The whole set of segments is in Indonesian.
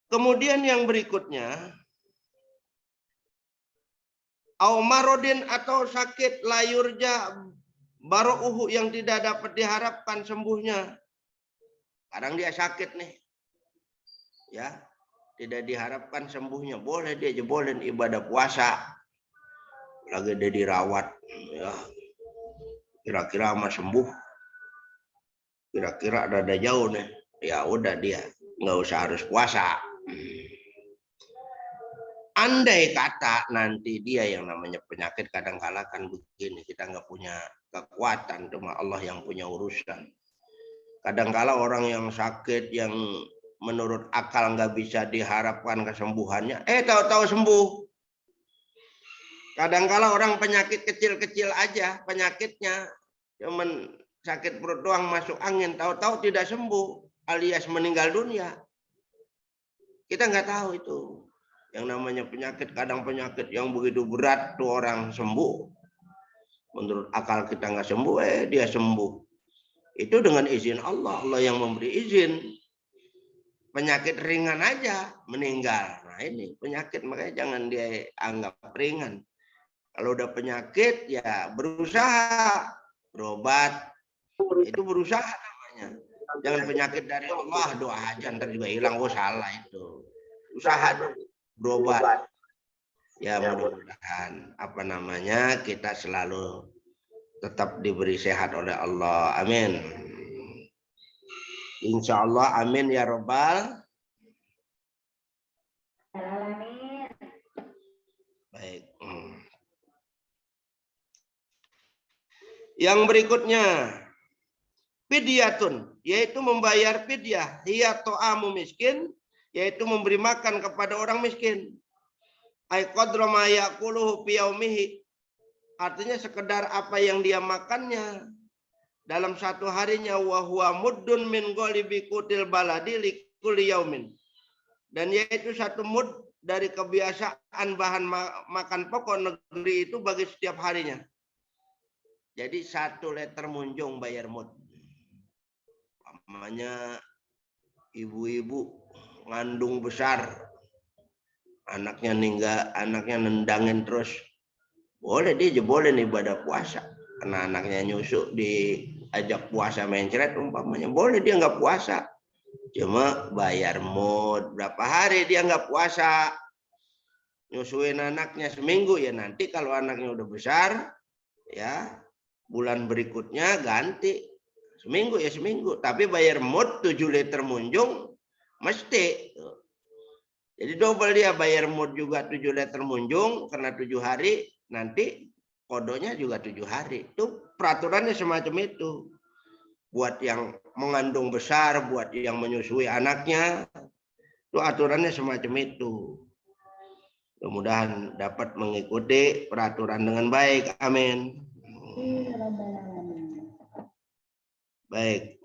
Kemudian yang berikutnya, aumarodin atau sakit layurja barouhu yang tidak dapat diharapkan sembuhnya. Kadang dia sakit nih, ya, tidak diharapkan sembuhnya. Boleh dia jebolin ibadah puasa, lagi dia dirawat, ya, kira-kira mah sembuh, kira-kira rada jauh nih, ya udah dia nggak usah harus puasa. Andai kata nanti dia yang namanya penyakit kadang-kala kan begini, kita nggak punya kekuatan, cuma Allah yang punya urusan. Kadang-kala orang yang sakit yang menurut akal nggak bisa diharapkan kesembuhannya, tahu-tahu sembuh. Kadang-kala orang penyakit kecil-kecil aja penyakitnya, cuman sakit perut doang masuk angin, tahu-tahu tidak sembuh alias meninggal dunia. Kita nggak tahu itu. Yang namanya penyakit, kadang penyakit yang begitu berat tuh orang sembuh. Menurut akal kita nggak sembuh, dia sembuh. Itu dengan izin Allah, Allah yang memberi izin. Penyakit ringan aja meninggal. Nah ini penyakit, makanya jangan dia anggap ringan. Kalau udah penyakit ya berusaha berobat, itu berusaha namanya. Jangan penyakit dari Allah doa aja ntar juga hilang, salah itu. Usaha dulu berobat. Ya mudah-mudahan kita selalu tetap diberi sehat oleh Allah. Amin. Insya Allah, amin ya robbal. Baik. Yang berikutnya, fidyatun, yaitu membayar fidyah. Hiya to'amu miskin, yaitu memberi makan kepada orang miskin. Ay qadra ma yaquluhu fi yaumihi. Artinya sekedar apa yang dia makannya dalam satu harinya. Wa huwa muddun min ghalibi qutil baladi likulli yaumin. Dan yaitu satu mud dari kebiasaan bahan makan pokok negeri itu bagi setiap harinya. Jadi 1 liter munjung bayar mud. Namanya ibu-ibu ngandung besar, anaknya nendangin terus, boleh dia jebolin ibadah puasa karena anaknya nyusu, diajak puasa mencret umpamanya, boleh dia nggak puasa, cuma bayar mud. Berapa hari dia nggak puasa, nyusuin anaknya seminggu, ya nanti kalau anaknya udah besar, ya bulan berikutnya ganti, seminggu ya seminggu, tapi bayar mud 7 liter munjung mesti. Jadi double dia bayar mud juga 7 liter munjung karena 7 hari, nanti kodonya juga 7 hari. Itu peraturannya semacam itu. Buat yang mengandung besar, buat yang menyusui anaknya, itu aturannya semacam itu. Mudah-mudahan dapat mengikuti peraturan dengan baik. Amin. Baik.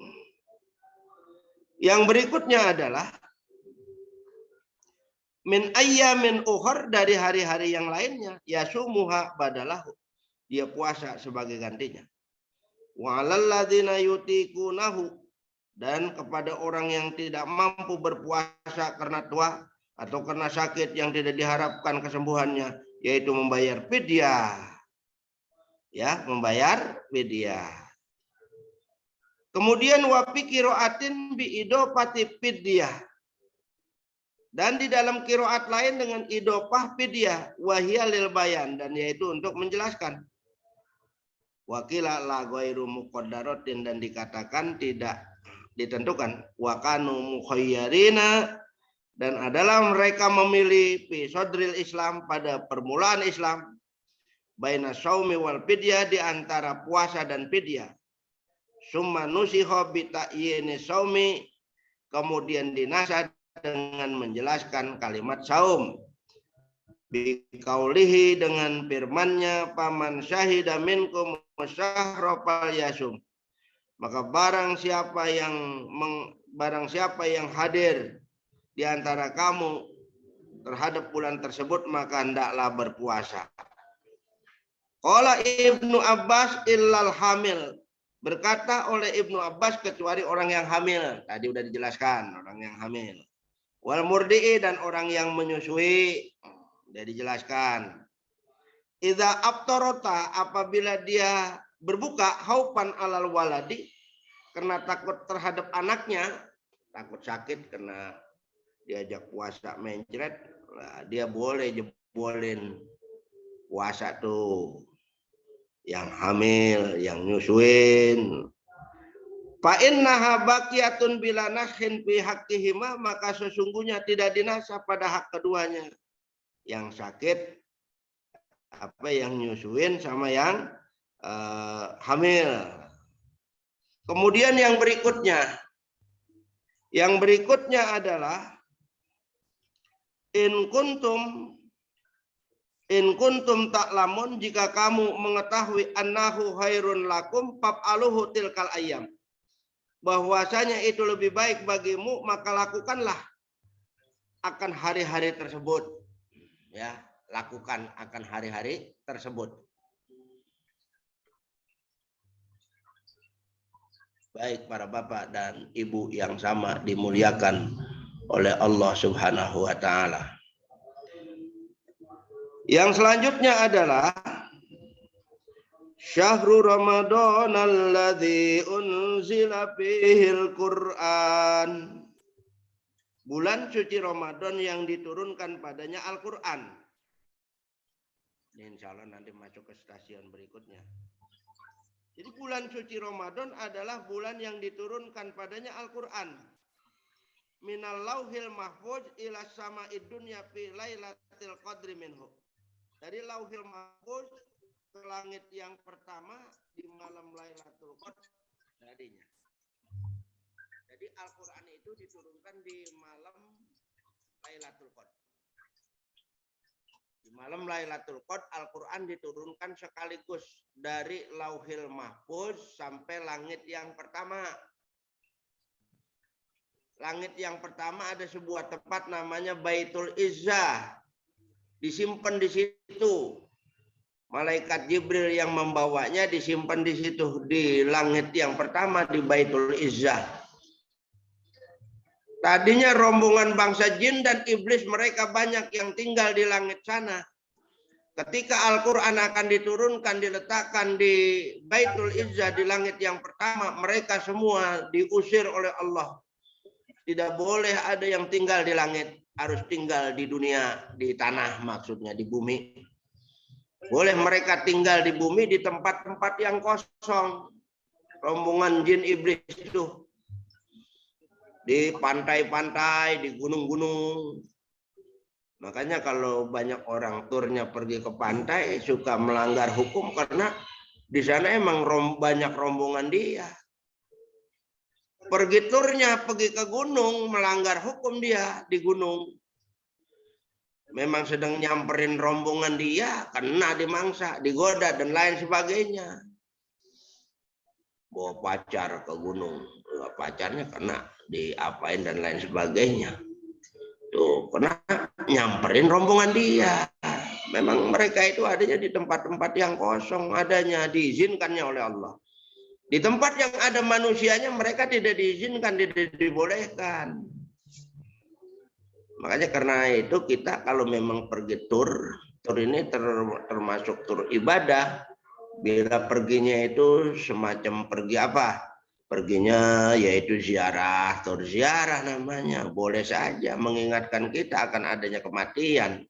Yang berikutnya adalah min ayyamin ukhar, dari hari-hari yang lainnya, yasumuha badalahu, dia puasa sebagai gantinya. Wa 'alal ladzina yutiqunahu, dan kepada orang yang tidak mampu berpuasa karena tua atau karena sakit yang tidak diharapkan kesembuhannya, yaitu membayar fidyah. Ya, membayar fidyah. Kemudian wa fi qiraatin bi idofati fidyah, dan di dalam qiraat lain dengan idofah fidyah, wahia lil bayan, dan yaitu untuk menjelaskan. Wakila la ghairu muqaddaratin, dan dikatakan tidak ditentukan. Wa kanu mukhayyarina, dan adalah mereka memilih fi sodril Islam, pada permulaan Islam, baina saumi wal fidyah, di antara puasa dan fidyah. Summa nusiha bi ta'yini saumi, kemudian dinasah dengan menjelaskan kalimat saum. Bi qaulihi, dengan firman-Nya, paman syahida minkum syahra falyasum, maka barang siapa yang hadir di antara kamu terhadap bulan tersebut, maka hendaklah berpuasa. Qala Ibnu Abbas illal hamil, Berkata oleh Ibnu Abbas kecuali orang yang hamil. Tadi udah dijelaskan orang yang hamil. Wal murdi'i dan orang yang menyusui. Udah dijelaskan. Idza aftarata apabila dia berbuka haupan alal waladi karena takut terhadap anaknya, takut sakit karena diajak puasa mencret, nah, dia boleh jebolin puasa tuh yang hamil, yang nyusuin. Fa innaha baqiyatun bila nakhin fi haqqihima, maka sesungguhnya tidak dinasah pada hak keduanya. Yang sakit apa yang nyusuin sama yang hamil. Kemudian yang berikutnya adalah in kuntum ta'lamun, jika kamu mengetahui annahu khairun lakum fa'aluhu tilkal ayyam, bahwasanya itu lebih baik bagimu, maka lakukanlah akan hari-hari tersebut. Ya, lakukan akan hari-hari tersebut. Baik para bapak dan ibu yang sama dimuliakan oleh Allah Subhanahu wa taala. Yang selanjutnya adalah Syahrul Ramadan alladzi unzila fihil Qur'an. Bulan suci Ramadan yang diturunkan padanya Al-Qur'an. Insya Allah nanti masuk ke stasiun berikutnya. Jadi bulan suci Ramadan adalah bulan yang diturunkan padanya Al-Quran. Minal lauhil mahfuz ila sama'id dunya fi lailatul qadri minhu. Dari lauhil mahfuz ke langit yang pertama di malam Lailatul Qadar tadinya. Jadi Al-Quran itu diturunkan di malam Lailatul Qadar. Di malam Lailatul Qadar Al-Quran diturunkan sekaligus dari Lauhil Mahfuz sampai langit yang pertama. Langit yang pertama ada sebuah tempat namanya Baitul Izzah. Disimpan di situ. Malaikat Jibril yang membawanya disimpan di situ di langit yang pertama di Baitul Izzah. Tadinya rombongan bangsa jin dan iblis mereka banyak yang tinggal di langit sana. Ketika Al-Quran akan diturunkan, diletakkan di Baitul Izzah di langit yang pertama, mereka semua diusir oleh Allah. Tidak boleh ada yang tinggal di langit, harus tinggal di dunia, di tanah maksudnya, di bumi. Boleh mereka tinggal di bumi di tempat-tempat yang kosong. Rombongan jin iblis itu. Di pantai-pantai, di gunung-gunung. Makanya kalau banyak orang turnya pergi ke pantai suka melanggar hukum karena di sana emang banyak rombongan dia. Pergi turnya pergi ke gunung melanggar hukum dia di gunung. Memang sedang nyamperin rombongan dia, kena dimangsa, digoda dan lain sebagainya. Bawa pacar ke gunung, pacarnya kena diapain dan lain sebagainya. Tuh, kena nyamperin rombongan dia. Memang mereka itu adanya di tempat-tempat yang kosong, adanya diizinkannya oleh Allah. Di tempat yang ada manusianya mereka tidak diizinkan, tidak dibolehkan. Makanya karena itu kita kalau memang pergi tur ini termasuk tur ibadah. Bila perginya itu semacam pergi apa? Perginya yaitu ziarah, tur ziarah namanya. Boleh saja mengingatkan kita akan adanya kematian.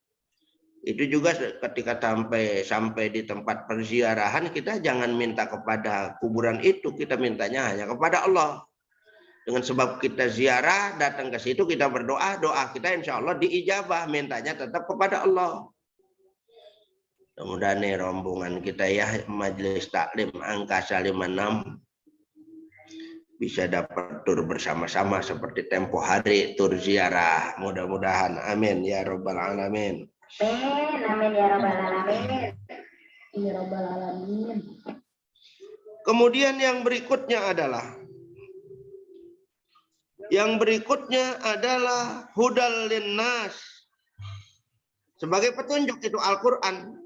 Itu juga ketika sampai di tempat perziarahan, kita jangan minta kepada kuburan itu, kita mintanya hanya kepada Allah. Dengan sebab kita ziarah, datang ke situ, kita berdoa, doa kita insya Allah diijabah, mintanya tetap kepada Allah. Mudah-mudahan nih rombongan kita ya, Majelis Taklim Angkasa 56 bisa dapat tur bersama-sama seperti tempo hari tur ziarah. Mudah-mudahan, amin ya Rabbal Alamin. Amin ya Rabbal Alamin. Ya Rabbal Alamin. Kemudian yang berikutnya adalah hudal linnas. Sebagai petunjuk itu Al-Quran.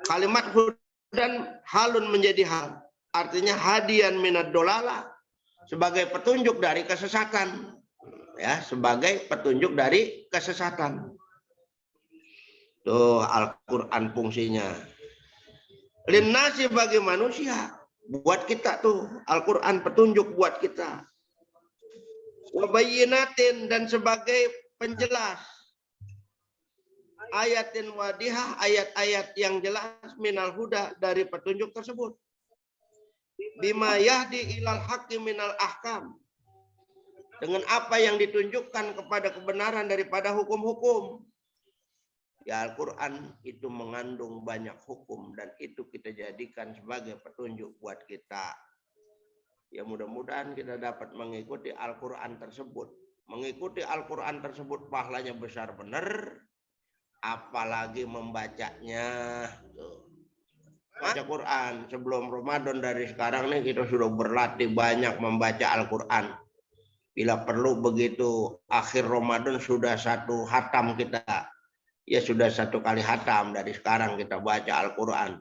Kalimat hudan halun menjadi hal. artinya hadian minad dolala, sebagai petunjuk dari kesesatan. Ya, sebagai petunjuk dari kesesatan. Tuh Al-Quran fungsinya. Linnasi bagi manusia. Buat kita tuh. Al-Quran petunjuk buat kita. Wabayinatin dan sebagai penjelas. Ayatin wadihah, ayat-ayat yang jelas minal huda dari petunjuk tersebut. Bima yahdi ilal haqqi minal ahkam. Dengan apa yang ditunjukkan kepada kebenaran daripada hukum-hukum. Ya Al-Quran itu mengandung banyak hukum dan itu kita jadikan sebagai petunjuk buat kita. Ya mudah-mudahan kita dapat mengikuti Al-Quran tersebut. Mengikuti Al-Quran tersebut pahalanya besar benar. Apalagi membacanya. Baca Quran sebelum Ramadan dari sekarang nih kita sudah berlatih banyak membaca Al-Quran. Bila perlu begitu akhir Ramadan sudah satu hatam kita. Ya sudah satu kali hatam dari sekarang kita baca Al-Quran.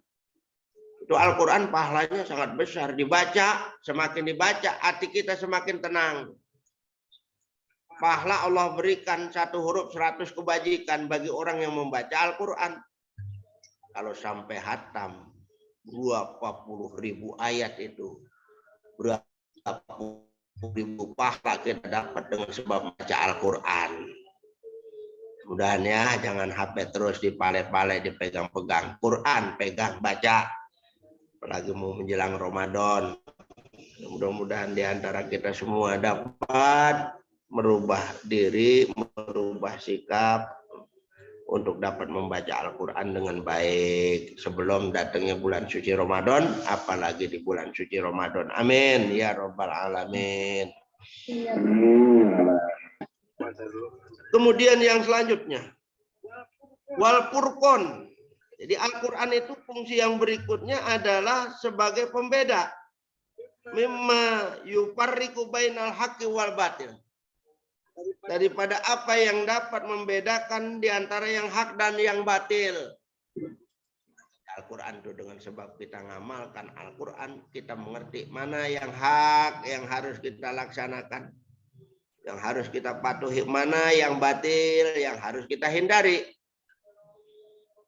Itu Al-Quran pahalanya sangat besar. Dibaca, semakin dibaca hati kita semakin tenang. Pahala Allah berikan 1 huruf 100 kebajikan bagi orang yang membaca Al-Quran. Kalau sampai hatam 20.000 ayat itu. Berapa ribu pahala kita dapat dengan sebab baca Al-Quran. Mudahan ya, jangan HP terus dipale-pale, dipegang-pegang. Quran, pegang, baca. Apalagi mau menjelang Ramadan. Mudah-mudahan di antara kita semua dapat merubah diri, merubah sikap untuk dapat membaca Al-Quran dengan baik sebelum datangnya bulan suci Ramadan, apalagi di bulan suci Ramadan. Amin ya Rabbal Alamin. Kemudian yang selanjutnya, wal furqon. Jadi Al-Quran itu fungsi yang berikutnya adalah sebagai pembeda. Mimma yufarriqu bainal haqqi wal batil. Daripada apa yang dapat membedakan di antara yang hak dan yang batil. Al-Quran itu dengan sebab kita ngamalkan Al-Quran, kita mengerti mana yang hak, yang harus kita laksanakan. Yang harus kita patuhi, mana yang batil, yang harus kita hindari.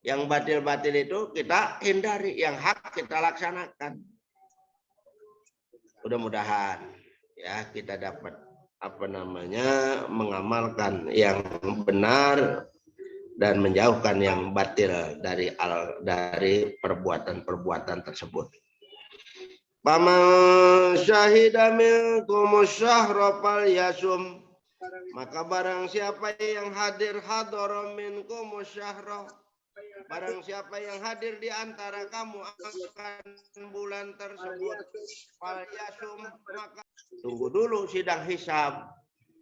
Yang batil-batil itu kita hindari, yang hak kita laksanakan. Mudah-mudahan ya kita dapat mengamalkan yang benar dan menjauhkan yang batil dari perbuatan-perbuatan tersebut. Paman syahida minkum syahra falyasum, maka barang siapa yang hadir hadara minkum syahra, barang siapa yang hadir di antara kamu akan bulan tersebut, falyasum, maka tunggu dulu sidang hisab,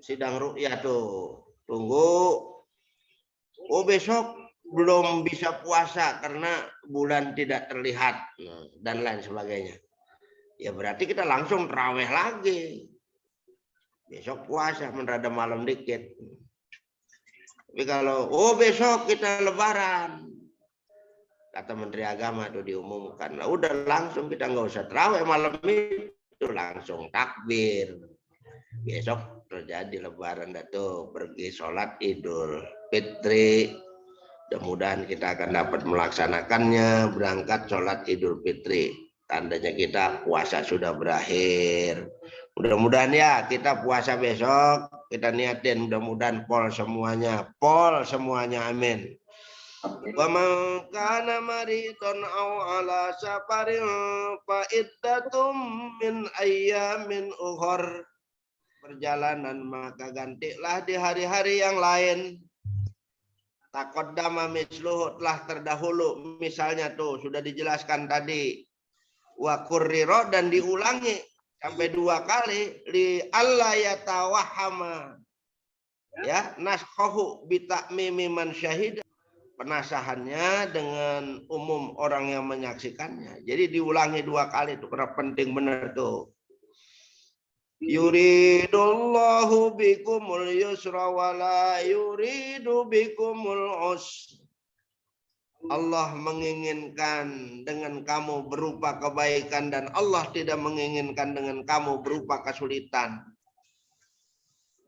sidang ru'yah tuh. Tunggu. Oh besok belum bisa puasa karena bulan tidak terlihat dan lain sebagainya. Ya berarti kita langsung tarawih lagi. Besok puasa menrada malam dikit. Tapi kalau besok kita lebaran, kata Menteri Agama itu diumumkan, udah langsung kita nggak usah tarawih malam itu, langsung takbir. Besok terjadi lebaran tuh, pergi sholat Idul Fitri. Mudah-mudahan kita akan dapat melaksanakannya, berangkat sholat Idul Fitri. Tandanya kita puasa sudah berakhir. Mudah-mudahan ya kita puasa besok, kita niatin mudah-mudahan pol semuanya, amin. Wa man kana maridun aw ala safarin fa iddatum min ayyamin ukhra. Perjalanan maka gantilah di hari-hari yang lain. Taqaddama misluhu, telah terdahulu misalnya tuh sudah dijelaskan tadi. Wa kurriro, dan diulangi sampai 2 kali, li alla yatawahhama ya naskhahu bi ta'mimi man syahida, penasahannya dengan umum orang yang menyaksikannya. Jadi diulangi 2 kali itu karena penting benar tuh. Yuridullahu bikumul yusra wa la yuridu bikumul usra. Allah menginginkan dengan kamu berupa kebaikan dan Allah tidak menginginkan dengan kamu berupa kesulitan.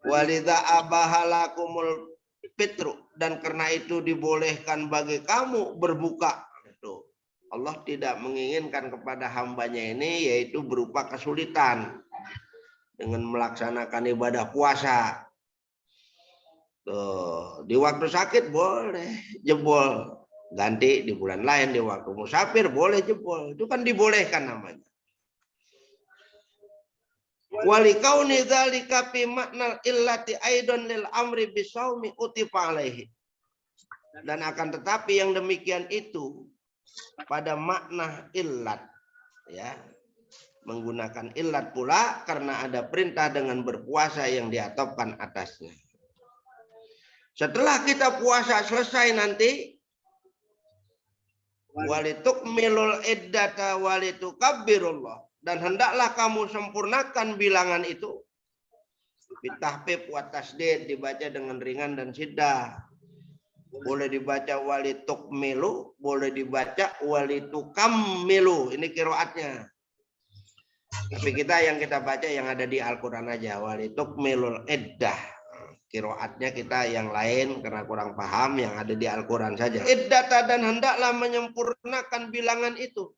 Walidha abahalakumul fitru, dan karena itu dibolehkan bagi kamu berbuka. Allah tidak menginginkan kepada hambanya ini yaitu berupa kesulitan dengan melaksanakan ibadah puasa. Tuh, di waktu sakit boleh jebol, ganti di bulan lain, di waktu musafir boleh jebol, itu kan dibolehkan namanya. Walikauni dzalika fi maknal illati aidan lil amri bisaumi utifa alaihi. Dan akan tetapi yang demikian itu pada makna illat, ya, menggunakan illat pula karena ada perintah dengan berpuasa yang diatopkan atasnya. Setelah kita puasa selesai nanti, walitukmilul iddata walitukabbirullah, dan hendaklah kamu sempurnakan bilangan itu. Bitahfif wa tasdid, dibaca dengan ringan dan syiddah. Boleh dibaca walitukmilu, boleh dibaca walitukammilu. Ini qiraatnya. Tapi yang kita baca yang ada di Al-Quran aja. Walitukmilul iddah. Qiraatnya kita yang lain karena kurang paham, yang ada di Al-Quran saja. Iddata, dan hendaklah menyempurnakan bilangan itu.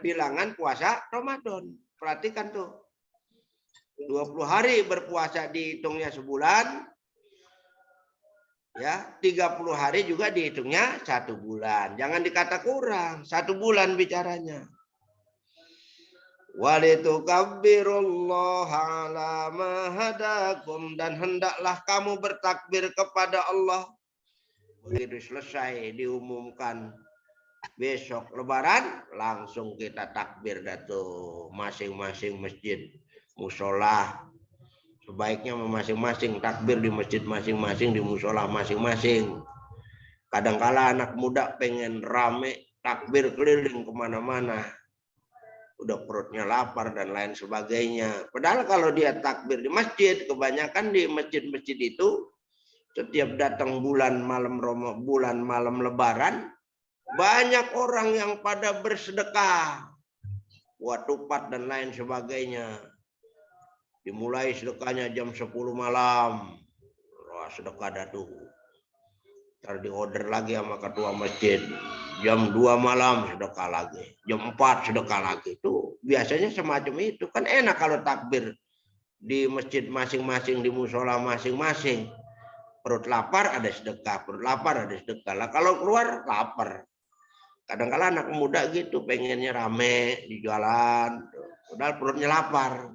Bilangan puasa Ramadan. Perhatikan tuh. 20 hari berpuasa dihitungnya sebulan. Ya, 30 hari juga dihitungnya 1 bulan. Jangan dikata kurang, 1 bulan bicaranya. Walitukabbirullaha ala ma hadakum, dan hendaklah kamu bertakbir kepada Allah. Begitu selesai diumumkan besok Lebaran, langsung kita takbir dah tuh, masing-masing masjid, musola. Sebaiknya masing-masing takbir di masjid masing-masing, di musola masing-masing. Kadangkala anak muda pengen rame, takbir keliling kemana-mana. Udah perutnya lapar dan lain sebagainya. Padahal kalau dia takbir di masjid, kebanyakan di masjid-masjid itu, setiap datang bulan malam Lebaran, banyak orang yang pada bersedekah. Buat tupat dan lain sebagainya. Dimulai sedekahnya jam 10 malam. Wah, sedekah datu. Ntar diorder lagi sama ketua masjid. Jam 2 malam sedekah lagi. Jam 4 sedekah lagi. Itu biasanya semacam itu. Kan enak kalau takbir di masjid masing-masing, di musola masing-masing. Perut lapar ada sedekah. Perut lapar ada sedekah. Lah kalau keluar lapar. Kadang-kadang anak muda gitu pengennya rame di jalan. Padahal perutnya lapar.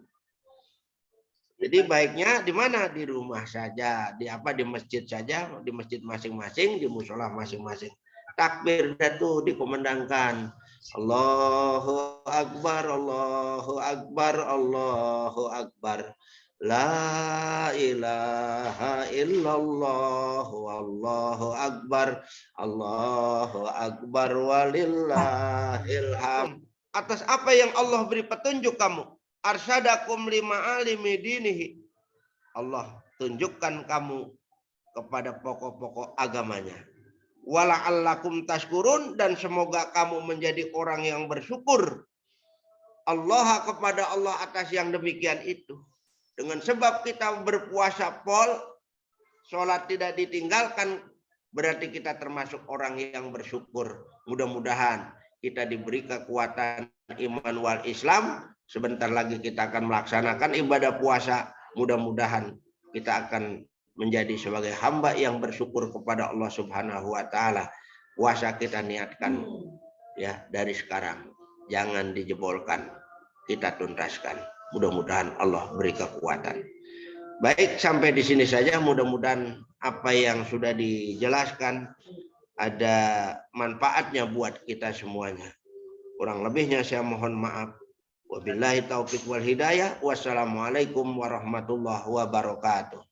Jadi baiknya di mana? Di rumah saja, di masjid saja, di masjid masing-masing, di musola masing-masing. Takbir itu dikumandangkan. Allahu Akbar, Allahu Akbar, Allahu Akbar. La ilaha illallah, Allahu Akbar, Allahu Akbar walillahil hamd. Atas apa yang Allah beri petunjuk kamu. Arsyadakum lima alimi dinihi. Allah tunjukkan kamu kepada pokok-pokok agamanya. Wala'allakum tashkurun, dan semoga kamu menjadi orang yang bersyukur. Allah kepada Allah atas yang demikian itu. Dengan sebab kita berpuasa sholat tidak ditinggalkan, berarti kita termasuk orang yang bersyukur. Mudah-mudahan kita diberi kekuatan iman wal Islam. Sebentar lagi kita akan melaksanakan ibadah puasa. Mudah-mudahan kita akan menjadi sebagai hamba yang bersyukur kepada Allah Subhanahu wa taala. Puasa kita niatkan ya dari sekarang. Jangan dijebolkan. Kita tuntaskan. Mudah-mudahan Allah beri kekuatan. Baik, sampai di sini saja. Mudah-mudahan apa yang sudah dijelaskan ada manfaatnya buat kita semuanya. Kurang lebihnya saya mohon maaf. Wabillahi taufiq wal hidayah. Wassalamualaikum warahmatullahi wabarakatuh.